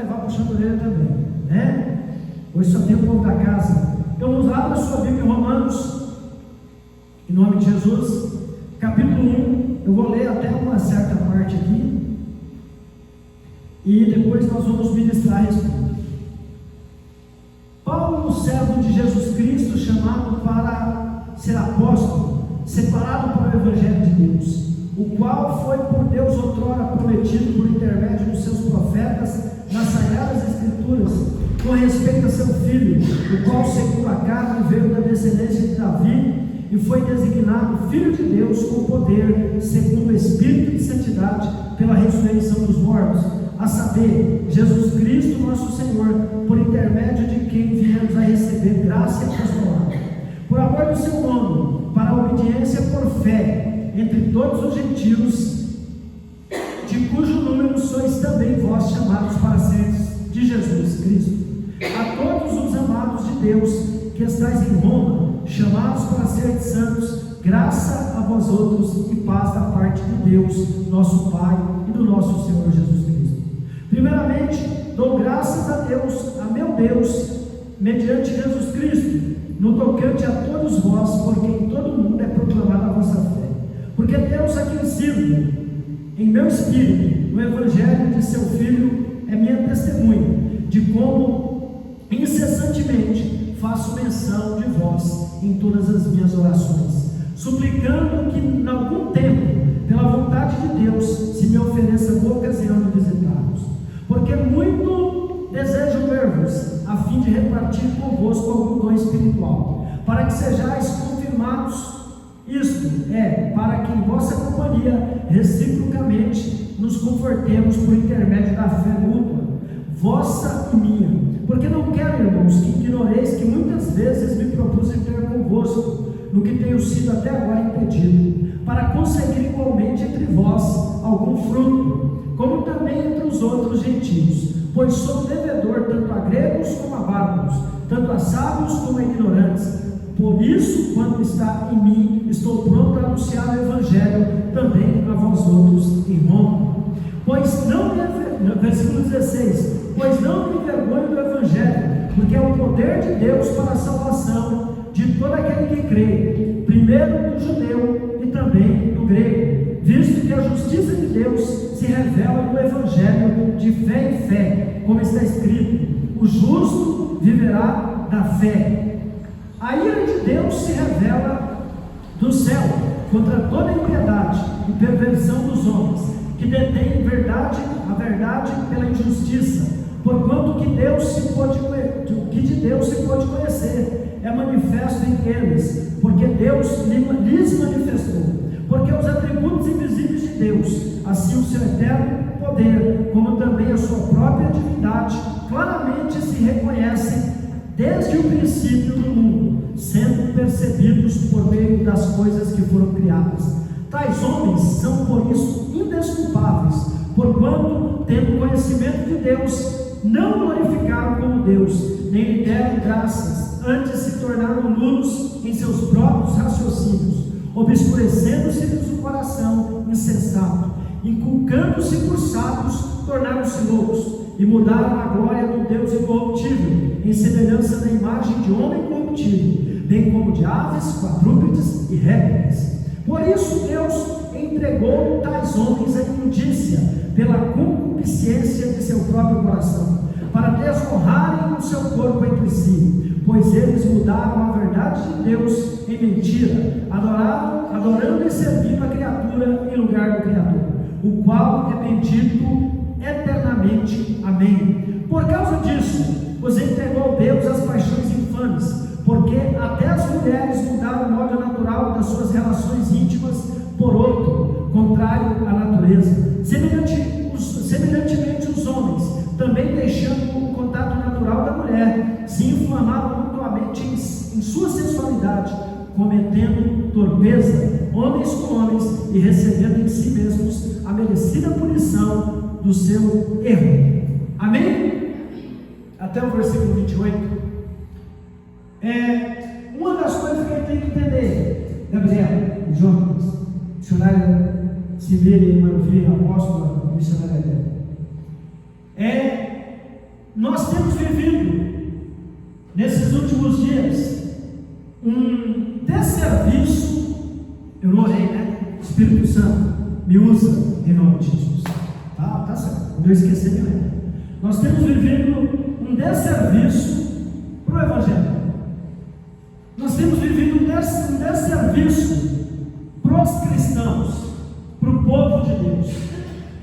levar puxando a orelha também, né? Hoje só tem o povo da casa. Então vamos lá na sua Bíblia, Romanos, em nome de Jesus, capítulo 1. Eu vou ler até uma certa parte aqui e depois nós vamos ministrar a respeito. Paulo, servo de Jesus Cristo, chamado para ser apóstolo, separado para o Evangelho de Deus, o qual foi por Deus outrora prometido por intermédio dos seus profetas nas Sagradas Escrituras, com respeito a seu filho, o qual segundo a carne veio da descendência de Davi e foi designado Filho de Deus com poder, segundo o Espírito de santidade, pela ressurreição dos mortos, a saber, Jesus Cristo nosso Senhor, por intermédio de quem viemos a receber graça e apostolado, por amor do seu nome, para a obediência por fé entre todos os gentios, de cujo número sois também vós chamados para seres de Jesus Cristo. A todos os amados de Deus que estáis em Roma, chamados para seres santos, graça a vós outros e paz da parte de Deus, nosso Pai e do nosso Senhor Jesus Cristo. Primeiramente, dou graças a Deus, a meu Deus, mediante Jesus Cristo, no tocante a todos vós, porque em todo mundo é proclamada a vossa fé. Porque Deus a quem sirvo, em meu espírito, no Evangelho de seu Filho, é minha testemunha, de como incessantemente faço menção de vós em todas as minhas orações, suplicando que, em algum tempo, pela vontade de Deus, se me ofereça boa ocasião de visitá-los, porque muito desejo ver-vos, a fim de repartir convosco algum dom espiritual, para que sejais confirmados. Isto é, para que em vossa companhia, reciprocamente, nos confortemos por intermédio da fé mútua, vossa e minha. Porque não quero, irmãos, que ignoreis que muitas vezes me propus ter convosco, no que tenho sido até agora impedido, para conseguir igualmente entre vós algum fruto, como também entre os outros gentios, pois sou devedor tanto a gregos como a bárbaros, tanto a sábios como a ignorantes. Por isso, quando está em mim, estou pronto a anunciar o Evangelho também a vós outros em Roma. Pois não me, versículo 16, pois não me envergonho do Evangelho, porque é o poder de Deus para a salvação de todo aquele que crê, primeiro do judeu e também do grego, visto que a justiça de Deus se revela no Evangelho de fé em fé, como está escrito: o justo viverá da fé. A ira de Deus se revela do céu contra toda impiedade e perversão dos homens, que detêm a verdade pela injustiça, porquanto que de Deus se pode conhecer é manifesto em eles, porque Deus lhes manifestou. Porque os atributos invisíveis de Deus, assim o seu eterno poder, como também a sua própria divindade, claramente se reconhecem desde o princípio do mundo, sendo percebidos por meio das coisas que foram criadas. Tais homens são por isso indesculpáveis, porquanto, tendo conhecimento de Deus, não glorificaram como Deus, nem lhe deram graças, antes se tornaram nulos em seus próprios raciocínios, obscurecendo-se-lhes o coração insensato, inculcando-se por sábios, tornaram-se loucos, e mudaram a glória do Deus incorruptível, em semelhança da imagem de homem corruptível, bem como de aves, quadrúpedes e répteis. Por isso Deus entregou tais homens à imundícia, pela concupiscência de seu próprio coração, para desonrarem o seu corpo entre si, pois eles mudaram a verdade de Deus em mentira, adorando e servindo a criatura em lugar do Criador, o qual é bendito eternamente. Amém. Por causa disso, os entregou Deus às paixões infames, porque até as mulheres mudaram o modo natural das suas relações íntimas por outro, contrário à natureza. Semelhantemente os homens, também deixando o contato natural da mulher, se inflamavam mutuamente em sua sensualidade, cometendo torpeza, homens com homens, e recebendo em si mesmos a merecida punição do seu erro. Amém? Até o versículo 28. Uma das coisas que a gente tem que entender, Gabriel e Jonas, missionária Sibília e Manuvira, apóstola, missionária dela, é nós temos vivido, nesses últimos dias, um desserviço. Eu não orei, né? Espírito Santo, me usa em nome de Jesus. Tá certo, quando eu esquecer, me lembro. Nós temos vivido um desserviço para o Evangelho. Nós temos vivido um desserviço para os cristãos, para o povo de Deus.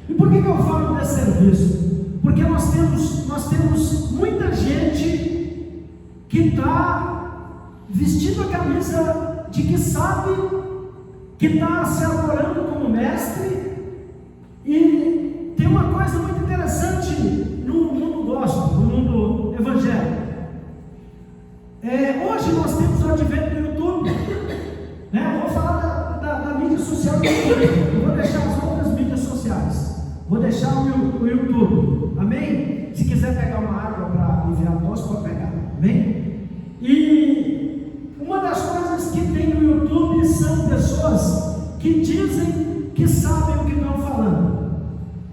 E por que eu falo desserviço? Porque nós temos muita gente que está vestindo a camisa de que sabe, que está se arvorando como mestre. E tem uma coisa muito interessante no mundo gospel, no mundo evangélico. Hoje nós temos o advento do YouTube, né? Eu vou falar da mídia social do YouTube. Eu vou deixar as outras mídias sociais, vou deixar o YouTube, amém? Se quiser pegar uma água para aliviar a tosse, pode pegar, amém? E uma das coisas que tem no YouTube são pessoas que dizem que sabem o que estão falando.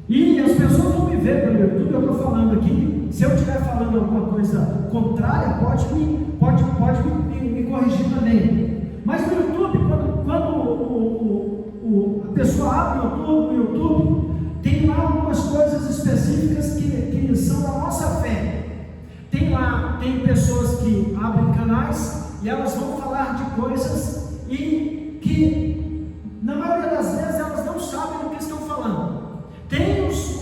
E as pessoas vão me ver pelo YouTube, eu estou falando aqui. Se eu estiver falando alguma coisa contrária, pode me corrigir também. Mas no YouTube, quando a pessoa abre o YouTube, tem lá algumas coisas específicas que são da nossa fé. Tem pessoas que abrem canais e elas vão falar de coisas e que, na maioria das vezes, elas não sabem do que estão falando. Tem os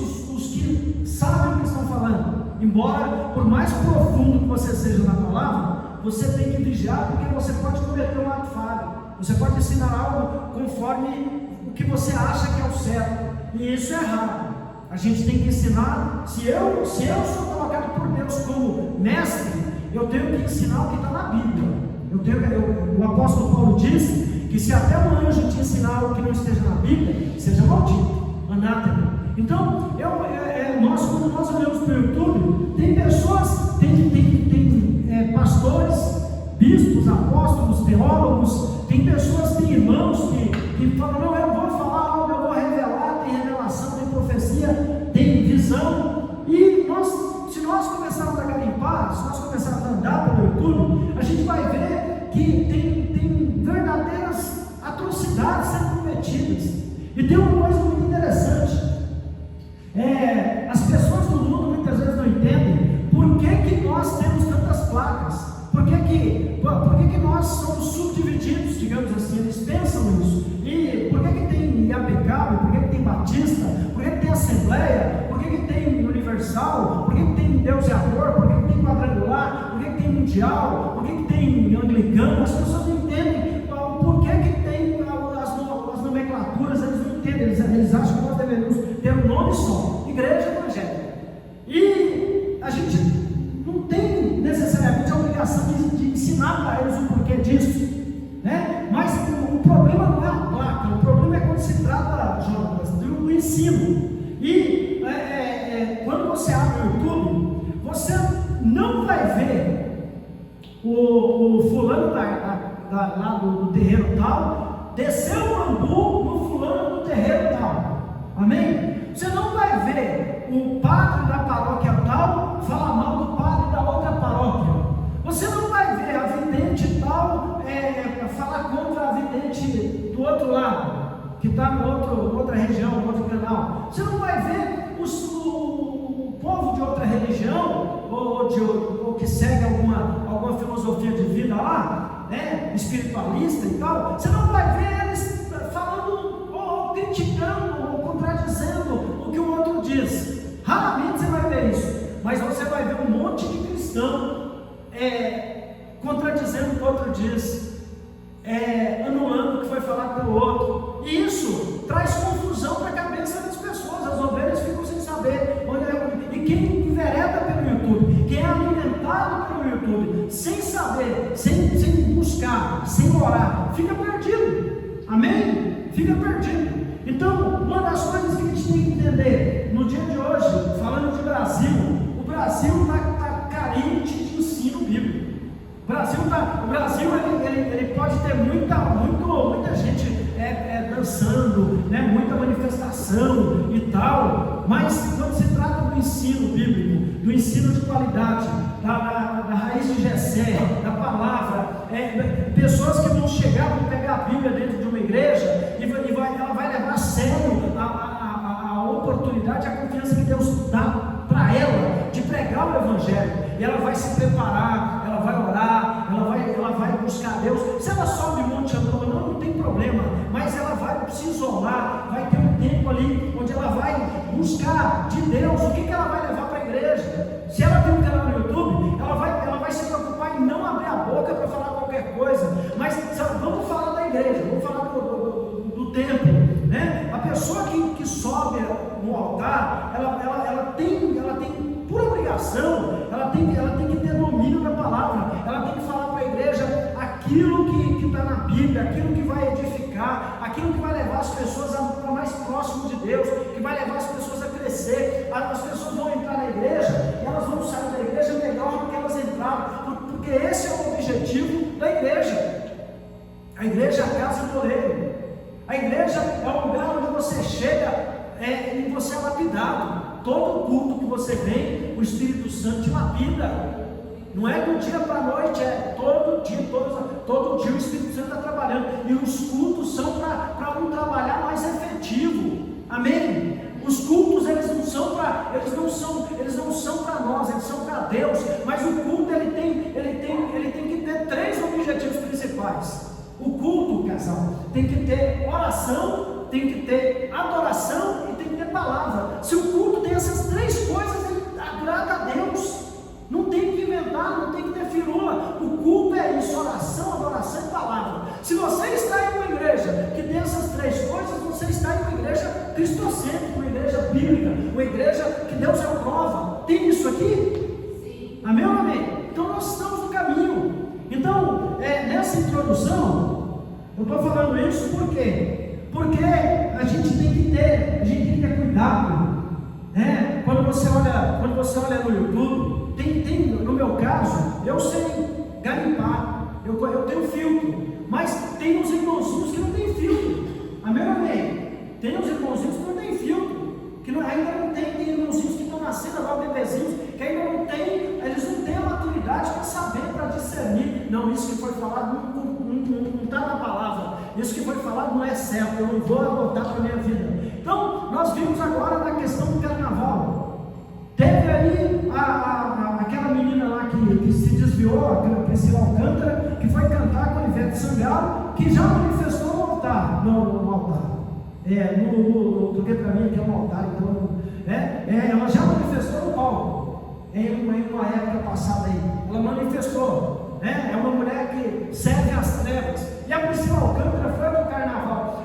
que sabem o que estão falando, embora por mais profundo que você seja na palavra, você tem que vigiar, porque você pode cometer um ato falho, você pode ensinar algo conforme o que você acha que é o certo, e isso é errado. A gente tem que ensinar. Se eu sou colocado por Deus como mestre, eu tenho que ensinar o que está na Bíblia. O apóstolo Paulo disse que se até um anjo te ensinar o que não esteja na Bíblia, seja maldito, anátema. Então, quando nós olhamos para o YouTube, tem pessoas, tem pastores, bispos, apóstolos, teólogos, tem pessoas, tem irmãos que falam: não, eu vou falar algo, eu vou revelar, tem revelação, tem profecia, tem visão. E se nós começarmos a garimpar, se nós começarmos a andar pelo YouTube, a gente vai ver que tem verdadeiras atrocidades sendo cometidas. E tem uma coisa muito interessante. As pessoas do mundo muitas vezes não entendem por que nós temos tantas placas, por que nós somos subdivididos, digamos assim. Eles pensam isso. E por que tem IAPCAB, por que tem Batista, por que tem Assembleia, por que tem Universal, por que tem Deus é Amor, por que tem Quadrangular, por que tem Mundial, por que tem Anglicano. As pessoas não entendem por que tem as nomenclaturas, eles não entendem, eles acham que nós devemos ter um nome só: Igreja Evangélica. E a gente não tem necessariamente a obrigação de ensinar para eles o porquê disso, né? Mas o problema não é a placa, o problema é quando se trata, Jonas, do ensino. E quando você abre o YouTube, você não vai ver o fulano lá do terreiro tal descer o bambu no fulano do terreiro tal, amém? Você não vai ver o padre da paróquia tal falar mal do padre da outra paróquia. Você não vai ver a vidente tal falar contra a vidente do outro lado, que está em outra região, no outro canal. Você não vai ver o povo de outra religião, ou que segue alguma filosofia de vida lá, né, espiritualista e tal. Você não vai ver eles falando, ou criticando, ou contradizendo o que o outro diz. Raramente você vai ver isso, mas você vai ver um monte de cristão contradizendo o que o outro diz, anulando o que foi falado pelo outro. E isso traz confusão para a cabeça das pessoas. As ovelhas ficam sem saber onde e quem envereda pelo YouTube, quem é alimentado pelo YouTube, sem saber, sem buscar, sem orar, fica perdido. Amém? Fica perdido. Então, uma das coisas que a gente tem que entender no dia de hoje, falando de Brasil, o Brasil está carente de ensino bíblico. O Brasil ele pode ter muita gente dançando, né, muita manifestação e tal, mas quando se trata do ensino bíblico, do ensino de qualidade, da raiz de Jessé, da palavra, pessoas que vão chegar, vão pegar a Bíblia dentro de uma igreja e ela vai levar a sério a oportunidade, a confiança que Deus dá para ela de pregar o Evangelho, e ela vai se preparar, ela vai orar, ela vai buscar Deus. Se ela sobe o monte andando, não tem problema, mas ela vai se isolar, vai ter um tempo ali onde ela vai buscar de Deus. O que ela vai levar para a igreja? Se ela tem um canal no YouTube, ela vai se preocupar em não abrir a boca para falar qualquer coisa, mas vamos falar da igreja, vamos falar do templo, né? A pessoa que sobe no altar, ela tem por obrigação, ela tem que ter domínio da palavra, ela tem que falar para a igreja aquilo que está na Bíblia, aquilo que vai edificar, aquilo que vai levar as pessoas para mais próximo de Deus, que vai levar as pessoas a crescer. As pessoas vão entrar na igreja e elas vão sair da igreja melhor do que elas entraram, porque esse é o objetivo da igreja. A igreja é a casa do oleiro. A igreja é o lugar onde você chega e você é lapidado. Todo culto que você vem, o Espírito Santo te lapida. Não é do dia para a noite, é todo dia o Espírito Santo está trabalhando. E os cultos são para um trabalhar mais efetivo. Amém? Os cultos eles não são para nós, eles são para Deus. Mas o culto ele tem que ter 3 objetivos principais. O culto, casal, tem que ter oração, tem que ter adoração e tem que ter palavra. Se o culto tem essas 3 coisas, ele agrada a Deus. Não tem que inventar, não tem que ter firula. O culto é isso: oração, adoração e palavra. Se você está em uma igreja que tem essas 3 coisas, você está em uma igreja cristocêntrica, uma igreja bíblica, uma igreja que Deus aprova. Tem isso aqui? Sim. Amém ou amém? Então nós estamos no caminho. Então, nessa introdução, eu estou falando isso por quê? Porque a gente tem que ter cuidado, né? Quando você olha no YouTube, tem no meu caso, eu sei garimpar, eu tenho filtro, mas tem uns irmãozinhos que não tem filtro. Amém ou amém? Tem uns irmãozinhos que não tem filtro, ainda não tem irmãozinhos que estão nascendo agora, bebezinhos, que ainda não tem, eles não têm a maturidade para saber, para discernir. Não, isso que foi falado não está na palavra, isso que foi falado não é certo, eu não vou adotar para a minha vida. Então, nós vimos agora na questão do carnaval. Teve aí aquela menina lá que se desviou, a Priscila Alcântara, que foi cantar com a Ivete Sangalo, que já manifestou no altar, porque para mim aqui é um altar, então, ela já manifestou no palco, em uma época passada aí, ela manifestou, é uma mulher que serve às trevas, e a Priscila Alcântara foi para o carnaval.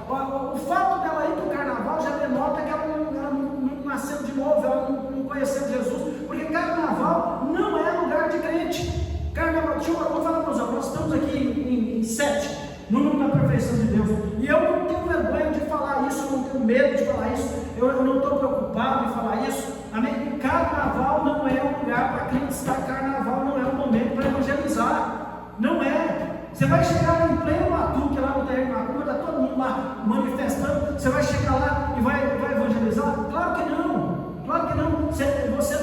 O fato dela ir para o carnaval já denota que ela não nasceu de novo, ela não conheceu Jesus, porque carnaval não é lugar de crente. Carnaval, eu vou falar para os irmãos, nós estamos aqui em 7, número da perfeição de Deus, e eu não tenho vergonha de falar isso, eu não tenho medo de falar isso, eu não estou preocupado em falar isso. Amém? Carnaval não é um lugar para cristã, carnaval não é um momento para evangelizar, não é. Você vai chegar em pleno batuque lá no terreno da rua, está todo mundo lá manifestando, você vai chegar lá e vai evangelizar? Claro que não, você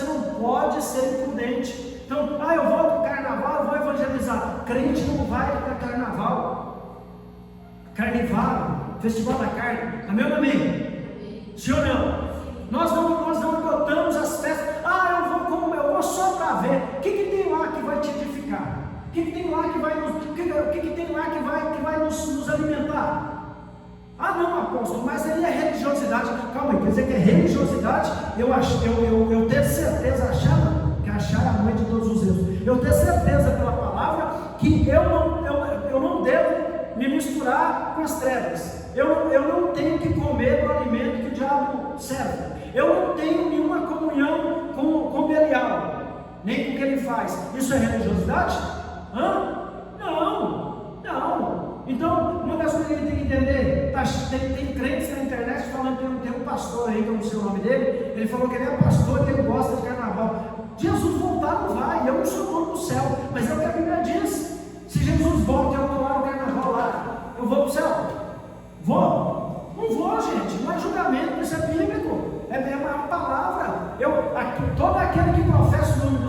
não pode ser imprudente. Então, eu vou para o carnaval, eu vou evangelizar. Crente não vai para carnaval, carnaval, festival da carne. Amém ou amém? Sim ou não? Nós não adotamos as festas. Eu vou só para ver. O que tem lá que vai te edificar? O que tem lá que vai nos alimentar? Não, apóstolo, mas aí é religiosidade. Calma aí, quer dizer que é religiosidade? Eu tenho certeza, achar a mãe de todos os erros. Eu tenho certeza pela palavra que eu não devo me misturar com as trevas. Eu não tenho que comer do alimento que o diabo serve. Eu não tenho nenhuma comunhão com Belial, nem com o que ele faz. Isso é religiosidade? Não. Então, uma das coisas que a gente tem que entender, tem crentes na internet falando, tem um pastor aí, que eu não sei o nome dele, ele falou que ele é pastor e que ele gosta de carnaval. Jesus voltar não vai, eu não sou dono do céu, mas é o que a Bíblia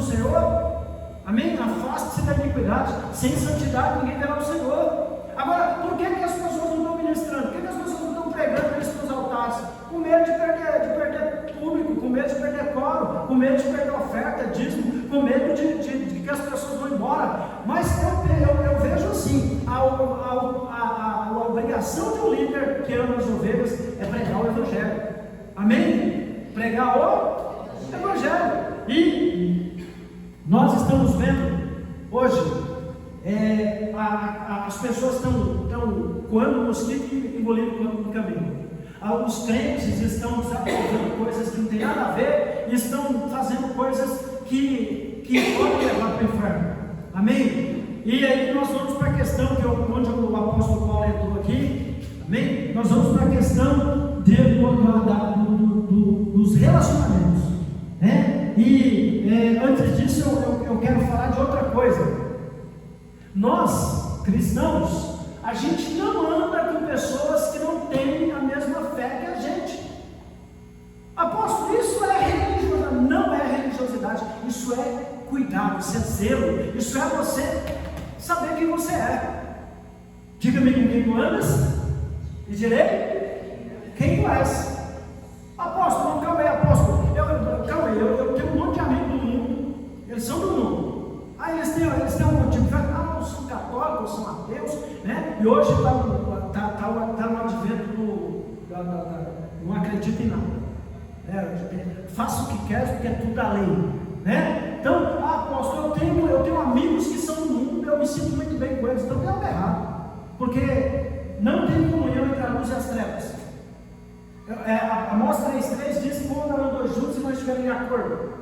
Senhor. Amém? Afaste-se da iniquidade. Sem santidade ninguém verá o Senhor. Agora, por que as pessoas não estão ministrando? Por que as pessoas não estão pregando isso nos altares? Com medo de perder público, com medo de perder coro, com medo de perder oferta, dízimo, com medo de que as pessoas vão embora. Mas eu vejo assim, a obrigação de um líder que ama as ovelhas é pregar o Evangelho. Amém? Pregar o Evangelho. E nós estamos vendo hoje, as pessoas estão coando o mosquito e engolindo no caminho. Os crentes estão desaprendendo coisas que não tem nada a ver e estão fazendo coisas que podem levar para o inferno. Amém? E aí nós vamos para a questão onde o apóstolo Paulo entrou aqui. Amém? Nós vamos para a questão dos relacionamentos, né? E antes disso eu quero falar de outra coisa. Nós, cristãos, a gente não anda com pessoas que não têm a mesma fé que a gente. Apóstolo, isso é religiosidade? Não é religiosidade, isso é cuidado, isso é zelo, isso é você saber quem você é. Diga-me com quem tu andas e direi quem tu és. Apóstolo, não, calma aí, apóstolo, eu tenho um monte de amigos do mundo, eles são do mundo. Aí eles têm um motivo de são católicos, são ateus, né? E hoje está no advento não acredito em nada. Faça o que quer, porque é tudo da lei, né? Então, apóstolo, eu tenho amigos que são do mundo, eu me sinto muito bem com eles, então tem algo errado, porque não tem comunhão entre a luz e as trevas. Amós 3,3 diz que quando andarão dois juntos e não estiverem de acordo.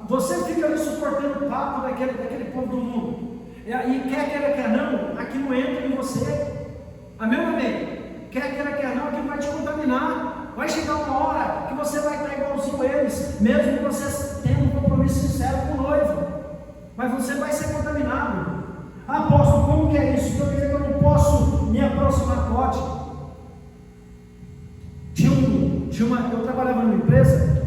Você fica ali suportando o papo daquele povo do mundo. E quer não, aquilo entra em você. Amém ou amém? Quer não, aquilo vai te contaminar. Vai chegar uma hora que você vai estar igualzinho a eles, mesmo que você tenha um compromisso sincero com o noivo. Mas você vai ser contaminado. Apóstolo, como que é isso? Então quer dizer que eu não posso me aproximar? Pode. Eu trabalhava numa empresa,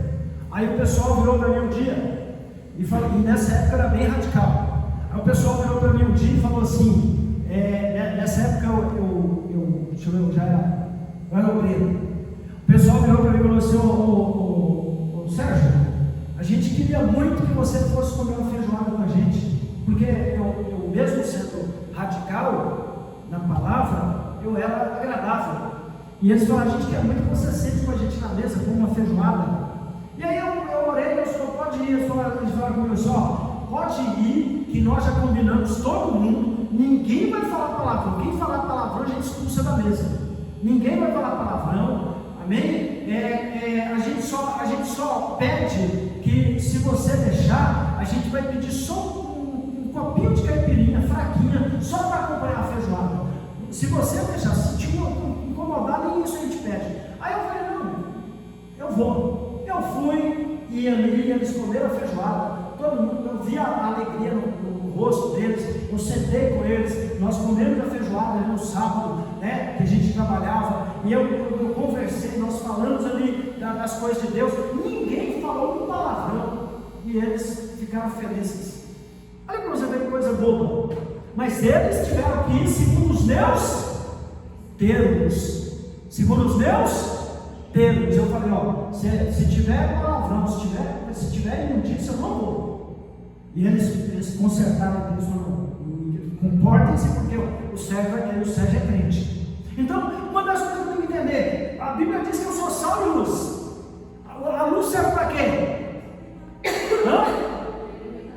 aí o pessoal virou para mim um dia, e nessa época era bem radical. Aí o pessoal virou para mim um dia e falou assim, nessa época eu já era obreiro. O pessoal virou para mim e falou assim, Sérgio, a gente queria muito que você fosse comer uma feijoada com a gente, porque eu mesmo sendo radical na palavra, eu era agradável. E eles falaram, a gente quer muito que você sente com a gente na mesa, com uma feijoada. E aí eu orei, eu falei, pode ir. Eles falaram comigo só, pode ir, que nós já combinamos todo mundo, ninguém vai falar palavrão. Quem falar palavrão, a gente expulsa da mesa. Ninguém vai falar palavrão, amém? A gente só pede que, se você deixar, a gente vai pedir só um copinho de caipirinha, fraquinha, só para acompanhar a feijoada. Se você deixar, se sentir incomodado, nem isso a gente pede. Aí eu falei, não, eu vou. Eu fui e ali eles comeram a feijoada. Todo mundo, eu vi a alegria no rosto deles. Eu sentei com eles, nós comemos a feijoada ali no sábado, né, que a gente trabalhava. E eu conversei, nós falamos ali das coisas de Deus. Ninguém falou um palavrão e eles ficaram felizes. Olha para você ver que coisa boba. Mas eles tiveram que ir segundo os meus termos. Segundo os meus termos. Eu falei, se tiver palavrão, se tiver imundícia, eu não vou. E eles consertaram, eles falaram, comportem-se, porque o Sérgio é crente. Então, uma das coisas que eu tenho que entender, a Bíblia diz que eu sou sal e luz. A luz serve para quê?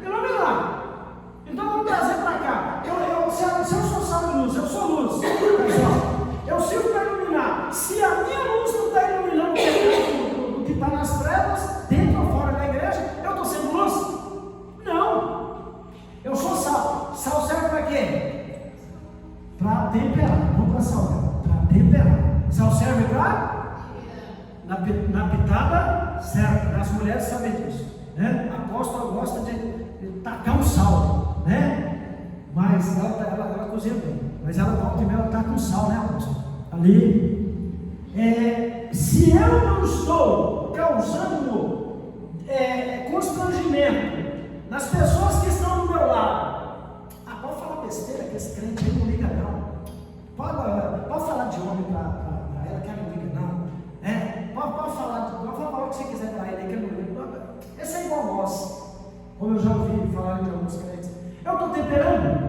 Iluminar. Então vamos trazer para cá. Se eu sou sal e luz, eu sou luz. Eu sirvo para iluminar. Se a minha luz não está iluminando o que está nas trevas, dentro ou fora da igreja, eu estou sendo luz? Não. Eu sou sal. Sal serve para quê? Para temperar, não para salgar. Para temperar. Sal serve para? Na pitada certa. As mulheres sabem disso, né? A apóstola gosta de tacar um sal, né? Mas ela cozinha bem. Mas ela volta e meia, ela taca um sal, né, apóstola? Ali. Se eu não estou causando constrangimento nas Como eu já ouvi falar de alguns crentes. Eu estou temperando?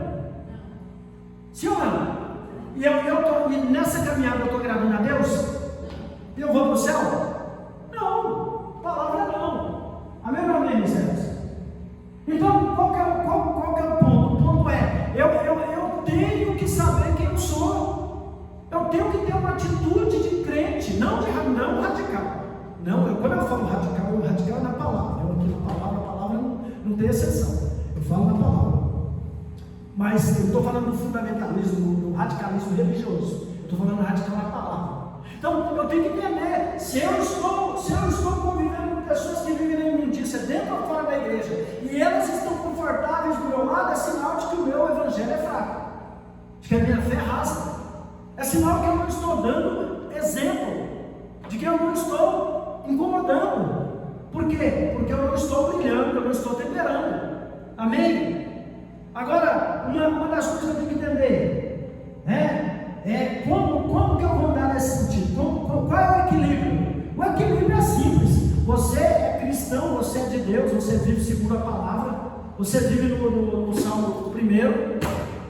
Sim ou não? E nessa caminhada eu estou agradando a Deus? E eu vou para o céu? Não, palavra não. Amém ou amém, Moisés? Então, qual que é o ponto? O ponto é, eu tenho que saber quem eu sou. Eu tenho que ter uma atitude de crente, não radical. Não, quando eu falo radical, o radical é na palavra. Eu aqui na palavra não tem exceção. Eu falo na palavra. Mas eu estou falando do fundamentalismo, do radicalismo religioso. Eu estou falando radical na palavra. Então, eu tenho que entender, se eu estou convivendo com pessoas que vivem na imundícia dentro ou fora da igreja, e elas estão confortáveis do meu lado, é sinal de que o meu evangelho é fraco, de que a minha fé é rasa. É sinal que eu não estou dando exemplo, de que eu não estou incomodando. Por quê? Porque eu não estou brilhando, eu não estou temperando. Amém? Agora, uma das coisas que eu tenho que entender é como que eu vou andar nesse sentido? Qual é o equilíbrio? O equilíbrio é simples. Você é cristão, você é de Deus, você vive segundo a palavra, você vive no Salmo 1,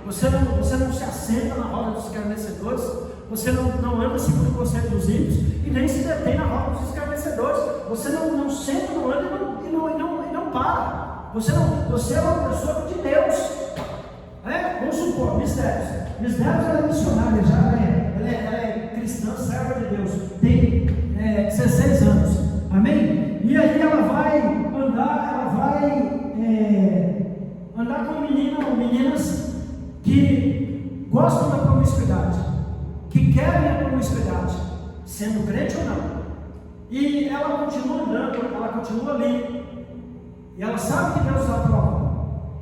você não se assenta na roda dos escarnecedores, você não anda segundo o conselho dos ímpios e nem se detém na roda dos escarnecedores, você não senta, não anda e não para. Você é uma pessoa de Deus. Vamos supor, Mistérios. Mistérios ela é missionária, ela é cristã, serva de Deus, tem 16 anos, amém? E aí ela vai andar com meninas que gostam da promiscuidade, que querem a promiscuidade, sendo crente ou não. E ela continua andando, ela continua ali, e ela sabe que Deus a prova.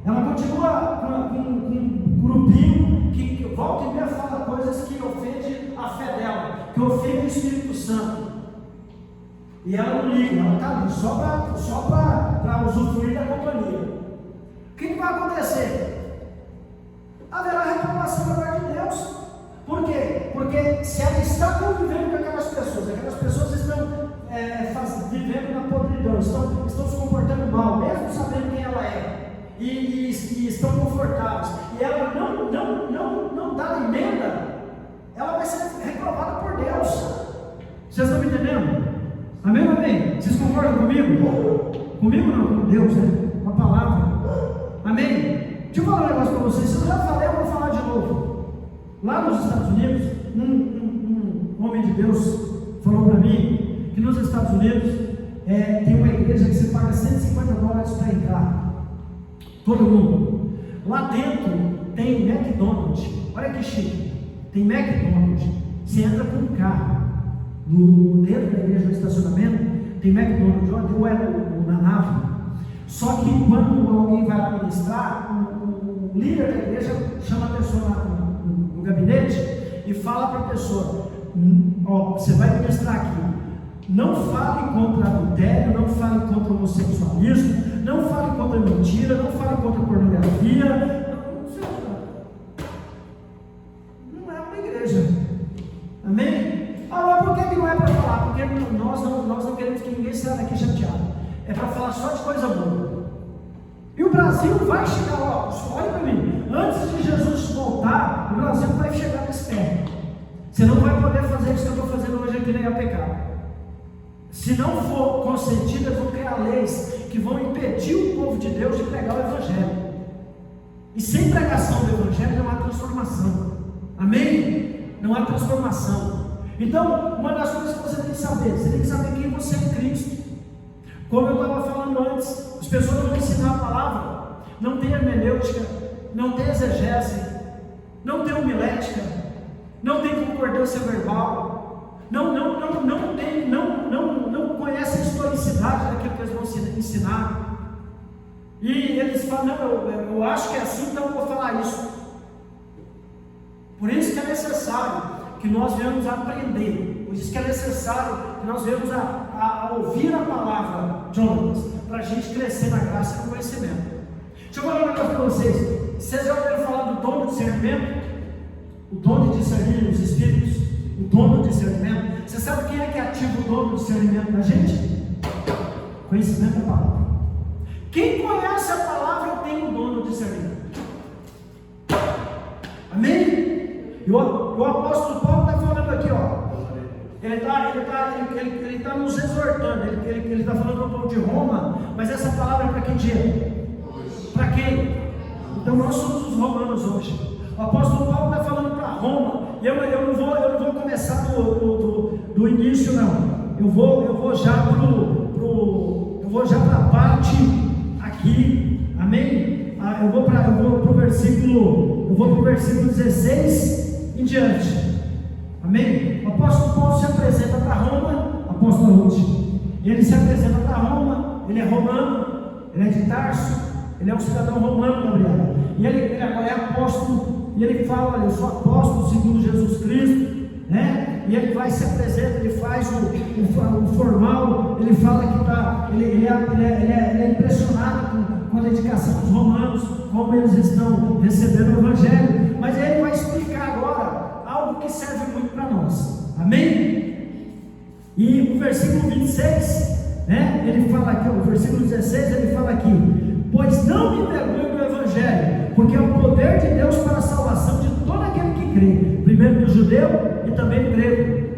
Ela continua com um grupinho que volta e meia fala coisas que ofendem a fé dela, que ofendem o Espírito Santo. E ela não liga, ela está ali só para usufruir da companhia. O que vai acontecer? Haverá reclamação da parte de Deus. Por quê? Porque se ela está convivendo com aquelas pessoas estão vivendo na podridão, estão se comportando mal, mesmo sabendo quem ela é. E estão confortáveis, e ela não dá emenda, ela vai ser reprovada por Deus. Vocês estão me entendendo? Amém ou amém? Vocês concordam comigo? Comigo não, com Deus, né? Com a palavra. Amém? Deixa eu falar um negócio para vocês. Se eu já falei, eu vou falar de novo. Lá nos Estados Unidos, um homem de Deus falou para mim que nos Estados Unidos tem uma igreja que você paga $150 para entrar. Todo mundo. Lá dentro tem McDonald's. Olha que chique. Tem McDonald's. Você entra com um carro dentro da igreja, no estacionamento, tem McDonald's. Ou na nave. Só que quando alguém vai lá ministrar, o líder da igreja chama a pessoa no gabinete e fala para a pessoa: você vai ministrar aqui. Não fale contra adultério, não fale contra homossexualismo, não fale contra mentira, não fale contra pornografia. Não é uma igreja. Amém? Mas por que não é para falar? Porque nós não queremos que ninguém saia daqui chateado. É para falar só de coisa boa. E o Brasil vai chegar, olha para mim, antes de Jesus voltar, o Brasil vai chegar nesse pé. Você não vai poder fazer isso que eu estou fazendo hoje aqui, nem é pecado. Se não for concedidas, vão criar leis que vão impedir o povo de Deus de pregar o Evangelho. E sem pregação do Evangelho não há transformação. Amém? Não há transformação. Então, uma das coisas que você tem que saber quem você é em Cristo. Como eu estava falando antes, as pessoas vão ensinar a palavra, não tem hermenêutica, não tem exegese, não tem homilética, não tem concordância verbal. Não conhece a historicidade daquilo que eles vão ensinar. E eles falam: não, eu acho que é assim, então eu vou falar isso. Por isso que é necessário que nós venhamos a aprender. Por isso que é necessário que nós venhamos a ouvir a palavra, Jonas, para a gente crescer na graça e no conhecimento. Deixa eu falar um negócio para vocês. Vocês já ouviram falar do dom de discernimento? O dom de discernir os espíritos? O dom do discernimento. Você sabe quem é que ativa o dom do discernimento na gente? Conhecimento da palavra. Quem conhece a palavra tem o dom do discernimento. Amém? E o apóstolo Paulo está falando aqui, ó. Ele está nos exortando. Ele está falando do povo de Roma, mas essa palavra é para que dia? Para quem? Então nós somos os romanos hoje. O apóstolo Paulo está falando para Roma. E eu não vou começar do início, não. Eu vou já para a parte aqui. Amém? Eu vou para o versículo 16 em diante. Amém? O apóstolo Paulo se apresenta para Roma, apóstolo Ruth. Ele se apresenta para Roma, ele é romano, ele é de Tarso, ele é um cidadão romano, Gabriel. E ele agora é apóstolo, e ele fala: olha, eu sou apóstolo segundo Jesus Cristo, né? E ele vai se apresenta, ele faz o formal, ele fala que ele é impressionado com a dedicação dos romanos, como eles estão recebendo o evangelho. Mas ele vai explicar agora algo que serve muito para nós. Amém? E o versículo 26, né? Ele fala aqui, o versículo 16, ele fala aqui: pois não me envergonho do evangelho, porque é o poder de Deus para a salvação de todo aquele que crê, primeiro do judeu e também do grego.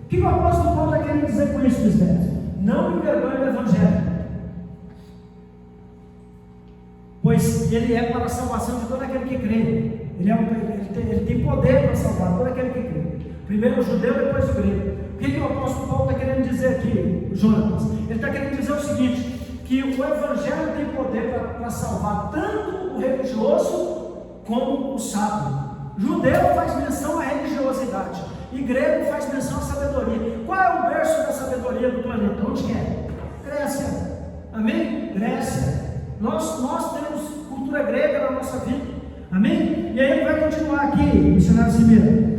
O que o apóstolo Paulo está querendo dizer com isso, Bisbete? Não me envergonho do evangelho, pois ele é para a salvação de todo aquele que crê. Ele tem poder para salvar todo aquele que crê, primeiro o judeu, depois o grego. O que o apóstolo Paulo está querendo dizer aqui, Jonas? Ele está querendo dizer o seguinte: que o evangelho tem poder para salvar tanto o religioso como o sábio. Judeu faz menção à religiosidade e grego faz menção à sabedoria. Qual é o berço da sabedoria do planeta? Onde que é? Grécia. Amém? Grécia. Nós temos cultura grega na nossa vida. Amém? E aí ele vai continuar aqui, missionário Cimeira.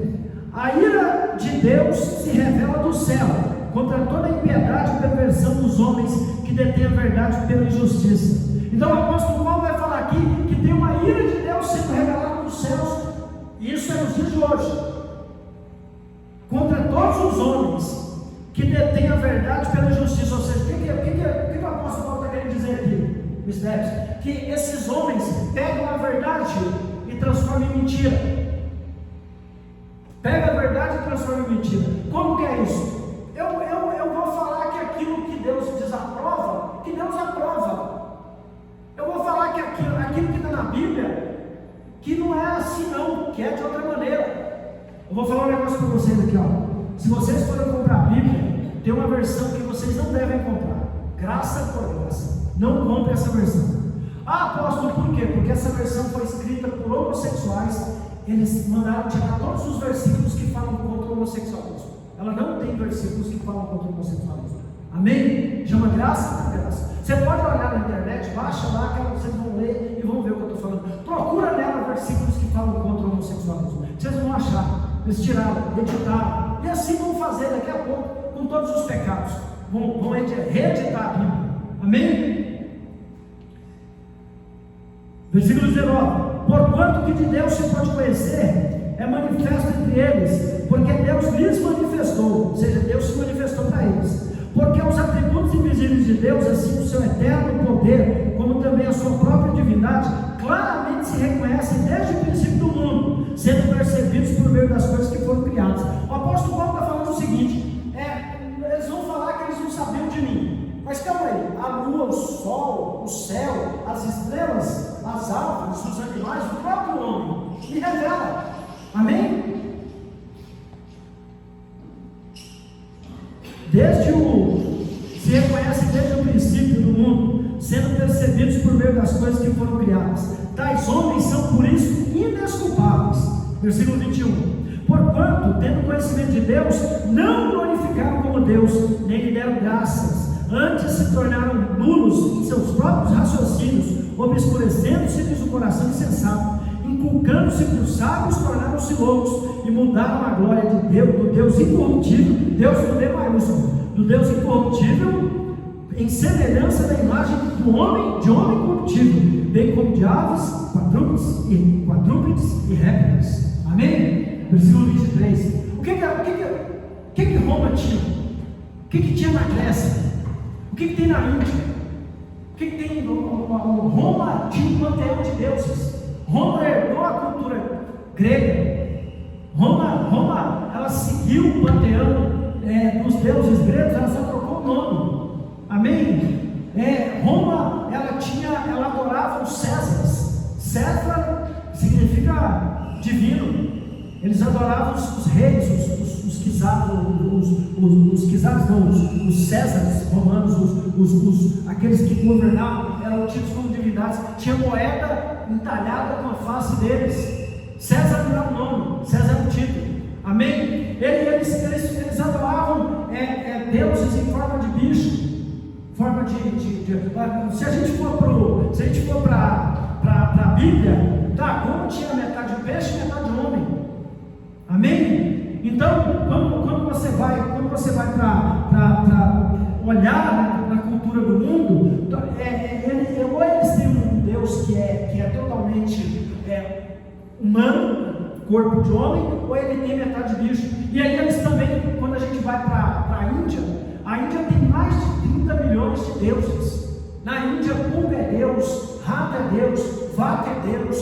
A ira de Deus se revela do céu contra toda a impiedade e perversão dos homens que detêm a verdade pela injustiça. Então o apóstolo Paulo vai falar aqui que tem uma ira de Deus sendo revelada dos céus, e isso é nos dias de hoje, contra todos os homens que detêm a verdade pela injustiça. Ou seja, o que o apóstolo Paulo está querendo dizer aqui? Que esses homens pegam a verdade e transformam em mentira. Pega a verdade e transforma em mentira. Como que é isso? Eu vou falar que aquilo que Deus desaprova, que Deus aprova. Eu vou falar que aquilo que está na Bíblia, que não é assim não, que é de outra maneira. Eu vou falar um negócio para vocês aqui, ó. Se vocês forem comprar a Bíblia, tem uma versão que vocês não devem comprar. Graça por graça. Não compre essa versão. Ah, apóstolo, por quê? Porque essa versão foi escrita por homossexuais. Eles mandaram tirar todos os versículos que falam contra o homossexualismo. Ela não tem versículos que falam contra o homossexualismo. Amém? Chama graça por graça. Você pode olhar na internet, baixa lá, que vocês vão ler e vão ver o que eu estou falando. Procura nela versículos que falam contra o homossexualismo. Vocês vão achar. Eles tiraram, editaram. E assim vão fazer daqui a pouco com todos os pecados. Vão reeditar a Bíblia. Amém? Versículo 19: porquanto que de Deus se pode conhecer, é manifesto entre eles, porque Deus lhes manifestou, ou seja, Deus se manifestou para eles. Porque os atributos invisíveis de Deus, assim o seu eterno poder, como também a sua própria divindade, claramente se reconhecem desde o princípio do mundo, sendo percebidos por meio das coisas que foram criadas. O apóstolo Paulo está falando o seguinte: eles vão falar que eles não sabiam de mim. Mas calma aí, a lua, o sol, o céu, as estrelas, as árvores, os animais, o próprio homem me revela. Amém? Se reconhecem desde o princípio do mundo, sendo percebidos por meio das coisas que foram criadas. Tais homens são por isso indesculpáveis. Versículo 21: porquanto, tendo conhecimento de Deus, não glorificaram como Deus, nem lhe deram graças. Antes se tornaram nulos em seus próprios raciocínios, obscurecendo-se-lhes o coração insensato, inculcando-se por sábios, tornaram-se loucos, e mudaram a glória de Deus, do Deus incorruptível, Deus com D maiúsculo, do Deus incorruptível, em semelhança da imagem do homem, de homem corruptível, bem como de aves, quadrúpedes e répteis. Amém? Versículo 23. O que Roma tinha? O que tinha na Grécia? O que tem na Índia? O que tem? Roma tinha um panteão de deuses. Roma herdou a cultura grega. Roma ela seguiu o panteão dos deuses gregos, ela só trocou o nome. Amém? Roma ela adorava os Césares. César significa divino. Eles adoravam os reis, os Césares romanos, aqueles que governavam, eram tidos como divindades. Tinha moeda entalhada com a face deles. César não era o nome, César era o título. Amém? Eles adoravam deuses em forma de bicho, forma se a gente for para a Bíblia, Dragão tinha metade peixe e metade homem. Amém? Então, quando você vai para olhar na cultura do mundo, ou eles têm um Deus que é totalmente humano, corpo de homem, ou ele tem metade bicho. E aí eles também, quando a gente vai para a Índia tem mais de 30 milhões de deuses. Na Índia, pulga é Deus, rato é Deus, vaca é Deus.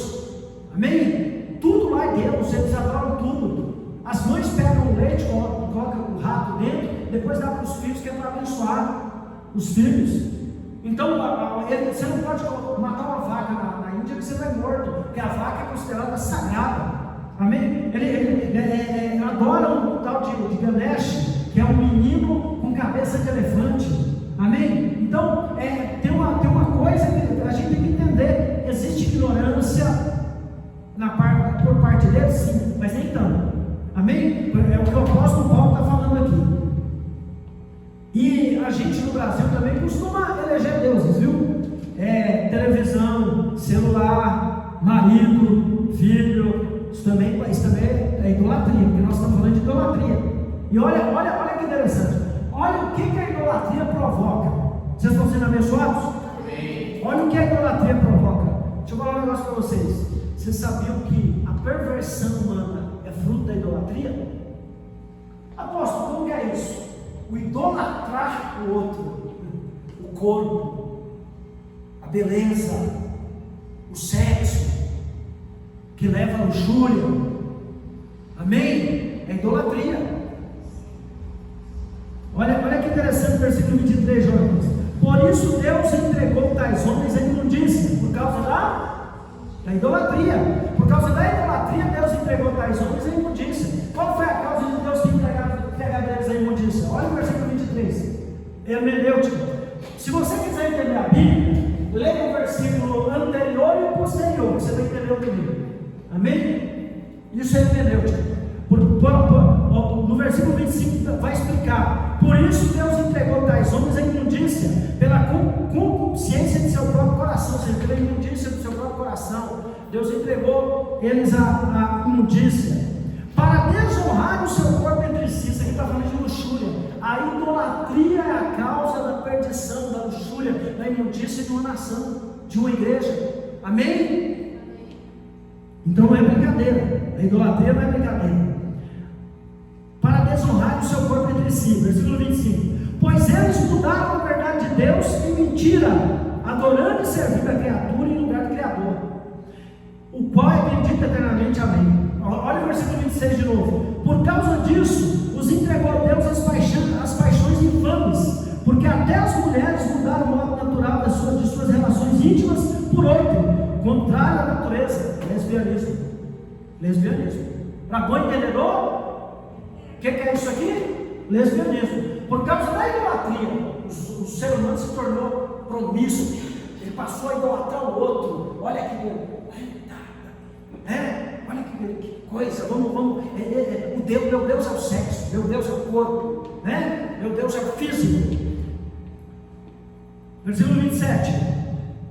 Amém? Tudo lá é Deus, eles adoram tudo. As mães pegam o leite, colocam o rato dentro, depois dá para os filhos, que é para abençoar os filhos. Então, você não pode matar uma vaca na Índia, que você vai morto, porque a vaca é considerada sagrada. Amém? Ele adora um tal de Ganesh, que é um menino com cabeça de elefante. Amém? Então, tem uma coisa que a gente tem que entender: existe ignorância por parte deles, sim, mas nem tanto. Amém? É o que o apóstolo Paulo está falando aqui. E a gente no Brasil também costuma eleger deuses, viu? Televisão, celular, marido, filho. Isso também é idolatria, porque nós estamos falando de idolatria. E olha que interessante. Olha o que a idolatria provoca. Vocês estão sendo abençoados? Amém. Olha o que a idolatria provoca. Deixa eu falar um negócio para vocês. Vocês sabiam que a perversão humana é fruto da idolatria? Apóstolo, como que é isso? O idolatrar o outro, o corpo, a beleza, o sexo, que leva à luxúria. Amém? É idolatria. Olha que interessante o versículo 23, Jonas. Por isso Deus entregou tais homens à imundícia, por causa da idolatria. Por causa da idolatria, Deus entregou tais homens à imundícia. Qual foi a causa de Deus ter entregado eles à imundícia? Olha o versículo 23. Hermenêutica. Se você quiser entender a Bíblia, leia o versículo anterior e o posterior, você vai entender o primeiro. Amém? Isso é hermenêutica. No versículo 25 vai explicar: por isso Deus entregou tais homens à imundícia, pela concupiscência de seu próprio coração, ou seja, pela imundícia do seu próprio coração. Deus entregou eles à imundícia, para desonrar o seu corpo entre si. Isso aqui está falando de luxúria. A idolatria é a causa da perdição, da luxúria, da imundícia de uma nação, de uma igreja. Amém? Então não é brincadeira. A idolatria não é brincadeira. Para desonrar o seu corpo entre si. Versículo 25. Pois eles mudaram a verdade de Deus em mentira, adorando e servindo a criatura em lugar do Criador, o qual é bendito eternamente. Amém. Olha o versículo 26 de novo. Por causa disso, os entregou a Deus as paixões infames, porque até as mulheres mudaram o modo natural de suas relações íntimas por outro, contrário à natureza. Lesbianismo. Para bom entendedor, o que é isso aqui? Lesbianismo. Por causa da idolatria, o ser humano se tornou promíscuo. Ele passou a idolatrar o outro. Olha que olha que coisa. Vamos. Meu Deus é o sexo, meu Deus é o corpo, meu Deus é o físico. Versículo 27.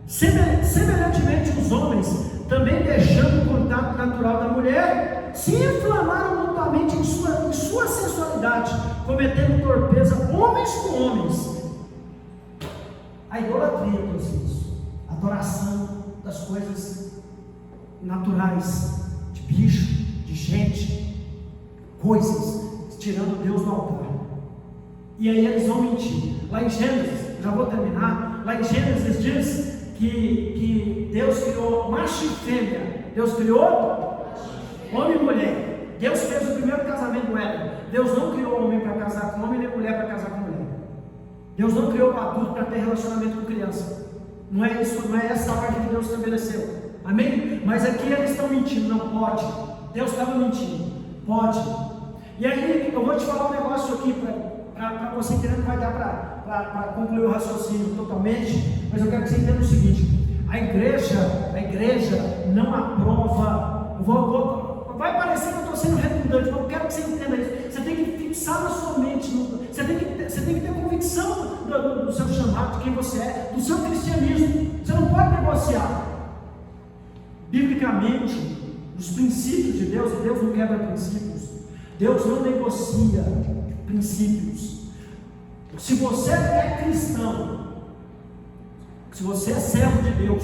Semelhantemente, os homens, também deixando o contato natural da mulher, se inflamaram mutuamente em sua sensualidade, cometendo torpeza homens com homens. A idolatria trouxe isso. Adoração das coisas naturais, de bicho, de gente, coisas, tirando Deus do altar. E aí eles vão mentir. Lá em Gênesis, já vou terminar, lá em Gênesis diz que Deus criou macho e fêmea. Deus criou homem e mulher. Deus fez o primeiro casamento do Éden. Deus não criou homem para casar com homem, nem mulher para casar com mulher. Deus não criou o adulto para ter relacionamento com criança. Não é isso, não é essa a ordem que Deus estabeleceu. Amém? Mas aqui eles estão mentindo, não pode. Deus estava mentindo. Pode. E aí eu vou te falar um negócio aqui para você entender, não vai dar para concluir o raciocínio totalmente, mas eu quero que você entenda o seguinte: a igreja não aprova. Vai parecer que eu estou sendo redundante, mas eu quero que você entenda isso. Você tem que fixar na sua mente, você tem que ter convicção do seu chamado, de quem você é, do seu cristianismo. Você não pode negociar. Biblicamente, os princípios de Deus, e Deus não quebra princípios, Deus não negocia princípios. Se você é cristão, se você é servo de Deus,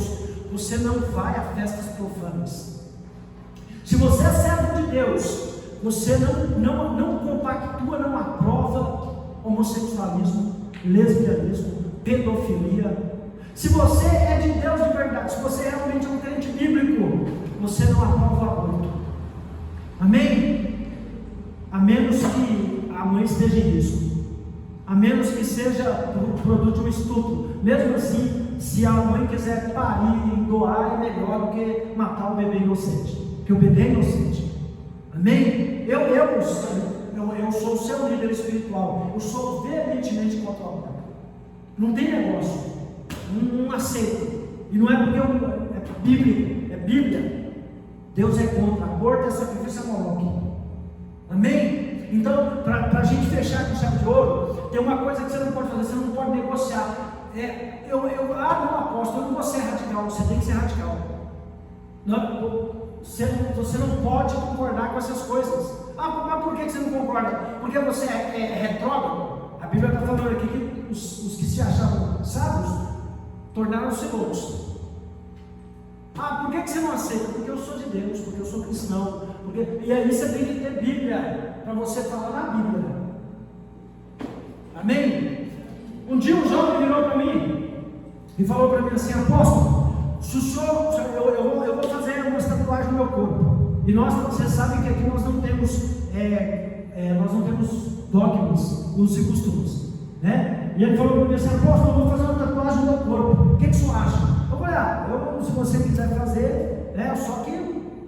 você não vai a festas profanas. Se você é servo de Deus, você não compactua, não aprova homossexualismo, lesbianismo, pedofilia. Se você é de Deus de verdade, se você realmente é um crente bíblico, você não aprova o aborto. Amém? A menos que a mãe esteja em risco, a menos que seja produto de um estupro. Mesmo assim, se a mãe quiser parir e doar, é melhor do que matar o bebê inocente, porque o bebê é inocente. Amém? Eu sou o seu líder espiritual, eu sou veementemente contra o aborto. Não tem negócio, não aceito. E não é porque é bíblico, é Bíblia. Deus é contra, aborto é sacrifício a Moloque. Amém? Então, para a gente fechar com chave de ouro, tem uma coisa que você não pode fazer, você não pode negociar. Não apóstolo, eu não vou ser radical, você tem que ser radical. Você não pode concordar com essas coisas. Mas por que você não concorda? Porque você é retrógrado. A Bíblia está falando aqui que os que se achavam sábios tornaram-se loucos. Por que você não aceita? Porque eu sou de Deus, porque eu sou cristão. E aí você tem que ter Bíblia para você falar na Bíblia. Amém? Um dia um jovem virou para mim e falou para mim assim: apóstolo, eu vou fazer uma tatuagem no meu corpo. E vocês sabem que aqui nós não temos dogmas, usos e costumes, né? E ele falou para mim assim: apóstolo, eu vou fazer uma tatuagem no meu corpo. O que você acha? Eu falei: se você quiser fazer, só que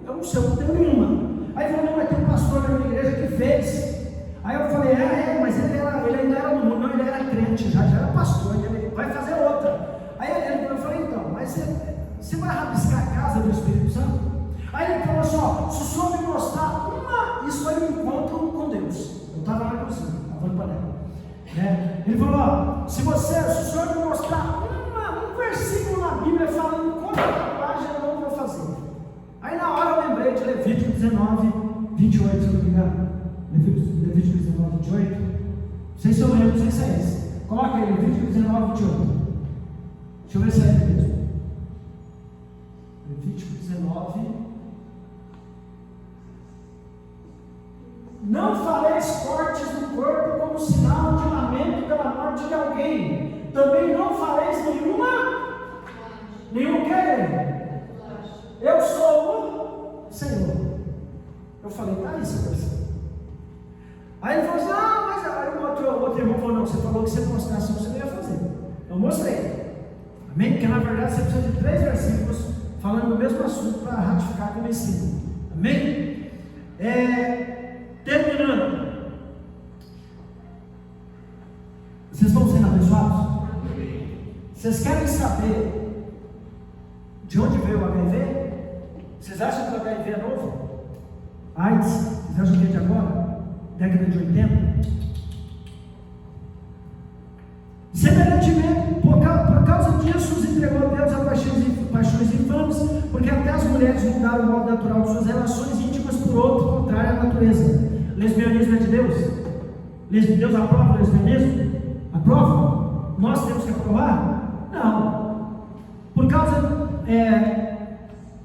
eu não sei, eu não tenho nenhuma. Aí ele falou: não, mas tem um pastor da minha igreja que fez. Aí eu falei: mas ele ainda era do mundo, não, ele era crente, já era pastor, ele vai fazer outra. Aí eu falei: então, mas você vai rabiscar a casa do Espírito Santo? Aí ele falou assim: se o senhor me mostrar isso foi um encontro com Deus. Eu estava lá na cozinha, lavando panela. Ele falou: se o senhor me mostrar um versículo na Bíblia falando contra a tatuagem, eu não vou fazer. Aí na hora eu lembrei de Levítico 19, 28, se eu não me engano. Levítico 19, 28. Não sei se eu lembro, não sei se é esse. Coloca aí, Levítico 19, 28. Deixa eu ver se é ele mesmo. Levítico 19. Não fareis cortes no corpo como sinal de lamento pela morte de alguém. Também não fareis nenhum quê? Eu sou o Senhor. Eu falei: tá aí, seu parceiro. Aí ele falou assim: mas aí o outro irmão falou: não, você falou que se você mostrasse, você não ia fazer. Eu mostrei. Amém? Porque na verdade você precisa de 3 versículos falando do mesmo assunto para ratificar como ensino. Amém? Terminando. Vocês estão sendo abençoados? Vocês querem saber de onde veio o HIV? Vocês acham que o HIV é novo? AIDS? Vocês acham que é de agora? Década de 80? Semelhantemente, por causa disso, os entregou a Deus a paixões infames, porque até as mulheres mudaram o modo natural de suas relações íntimas por outro, contrário à natureza. Lesbianismo é de Deus? Deus aprova o lesbianismo? Aprova? Nós temos que aprovar? Não. Por causa,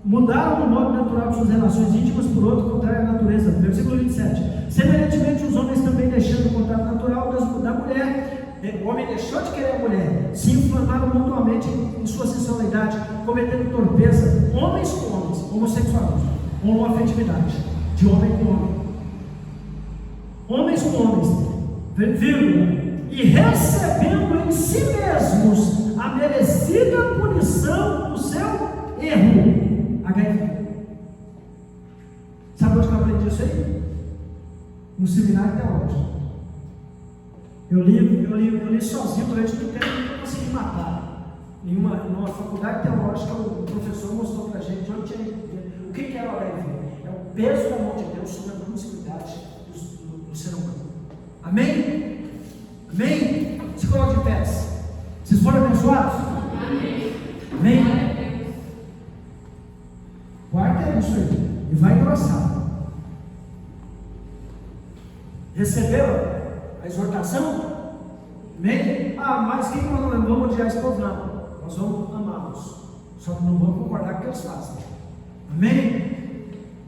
mudaram o modo natural de suas relações íntimas por outro, contrário à natureza. Versículo 27. Semelhantemente, os homens também, deixando o contato natural da mulher, O homem deixou de querer a mulher, se inflamaram mutuamente em sua sensualidade, cometendo torpeza, homens com homens, homossexualismo, homoafetividade, de homem com homem, homens com homens, vírgula, e recebendo em si mesmos a merecida punição do seu erro. HIV. Sabe onde eu aprendi isso aí? No seminário teológico. Eu li sozinho durante muito tempo e não consegui matar. Numa faculdade teológica, o professor mostrou para a gente onde tinha o que era o HIV. É o peso da mão de Deus sobre a promiscuidade do ser humano. Amém? Amém? Se coloque de pés. Vocês foram abençoados? Amém. Amém? Guarda isso aí. E vai engrossar. Receberam a exortação? Amém? Mas quem nós não vamos odiar esse povo? Não. Nós vamos amá-los. Só que não vamos concordar com o que eles fazem. Amém?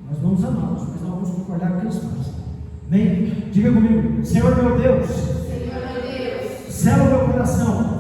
Nós vamos amá-los, mas não vamos concordar com o que eles fazem. Amém? Diga comigo: Senhor meu Deus, sela o meu coração